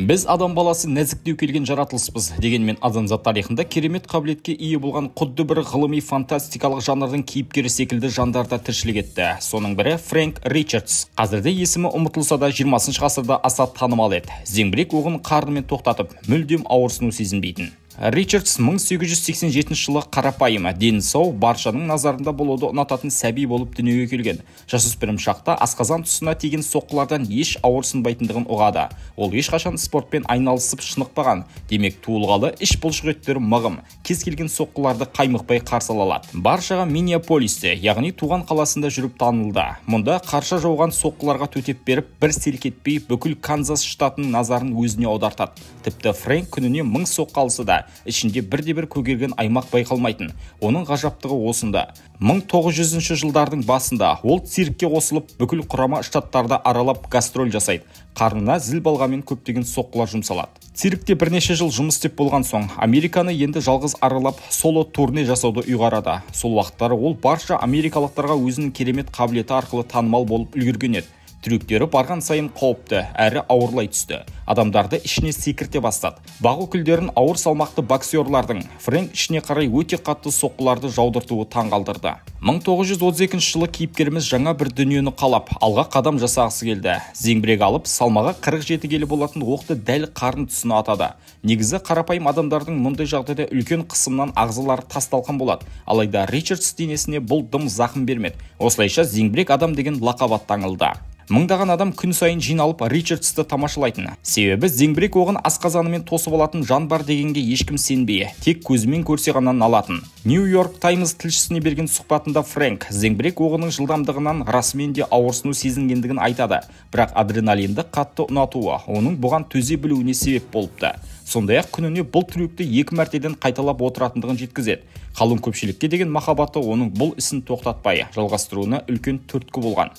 Біз адам баласы нәзіктеу келген жаратылыспыз дегенмен адамзат тарихында керемет қабілетке ие болған құдды бір ғылыми фантастикалық жанрдың кейіпкері секілді жандарда тіршілік етті. Соның бірі Фрэнк Ричардс. Қазірде есімі ұмытылса да 20 ғасырда аса танымал еді. Зеңбірек оғын қарнымен тоқтатып, мүлдем ауырсыну сезінбейтін. Ричардс 1887 жылы қарапайым, дені сау, баршаның назарында болуды ұнататын сәби болып дүниеге келген. Жасөспірім шақта асқазан тұсына тиген соққылардан еш ауырсынбайтындығын ұғады. Ол ешқашан спортпен айналысып шынықпаған. Демек туылғалы іш бұлшықеттері мығым, кез келген соққыларды қаймықпай қарсы ала алады. Баршаға Миннеаполисте, яғни туған қаласында жүріп танылды. Мұнда қарша жауған соққыларға төтеп беріп, бір селкетпей бүкіл Канзас штатының назарын өзіне аудартады. Тіпті Фрэнк күніне 1000 соққы алса да, ішінде бірде-бір көгерген аймақ байқалмайтын. Оның ғажаптығы осында. 1900 жылдардың басында ол циркке қосылып, бүкіл құрама штаттарды аралап гастроль жасайды. Қарнына зіл балғамен көптеген соққылар жұмсалады. Циркте бірнеше жыл жұмыс істеп болған соң, Американы енді жалғыз аралап, соло турне жасауды ұйғарады. Сол уақыттары ол барша америкалықтарға өзінің керемет қабілеті арқылы танымал болып үлгерген еді. Трюктері барған сайын қауіпті, әрі ауырлай түсті. Адамдарды ішіне секірте бастады. Бақ өкілдерін ауыр салмақты боксерлардың Фрэнк ішіне қарай өте қатты соққыларды жаудыртуы таңғалдырды. 1932 жылы кейіпкеріміз жаңа бір дүниені қалап, алға қадам жасағысы келді. Зеңбірек алып, салмағы 47 келі болатын оқты дәл қарын тұсына атады. Негізі қарапайым адамдардың мұндай жағдайда үлкен қысымнан ағзалары тасталқан болады. Алайда Ричардс денесіне бұл дым зақым бермеді. Осылайша зеңбірек адам деген лақап аттанылды. Мыңдаған адам күн сайын жиналып Ричардсты тамашалайтын. Себебі зеңбірек оғын асқазанымен тосып алатын жан бар дегенге ешкім сенбей, тек көзімен көрсе ғана алатын. Нью-Йорк Таймс тілшісіне берген сұхбатында Фрэнк зеңбірек оғының жылдамдығынан расымен де ауырсыну сезінгендігін айтады. Бірақ адреналинді қатты ұнатуы оның бұған төзе білуіне себеп болыпты. Сондай-ақ күніне бұл трюкті 2 мәртеден қайталап отыратындығын жеткізеді. Қалың көпшілікке деген махаббаты оның бұл ісін тоқтатпай жалғастыруына үлкен түрткі болған.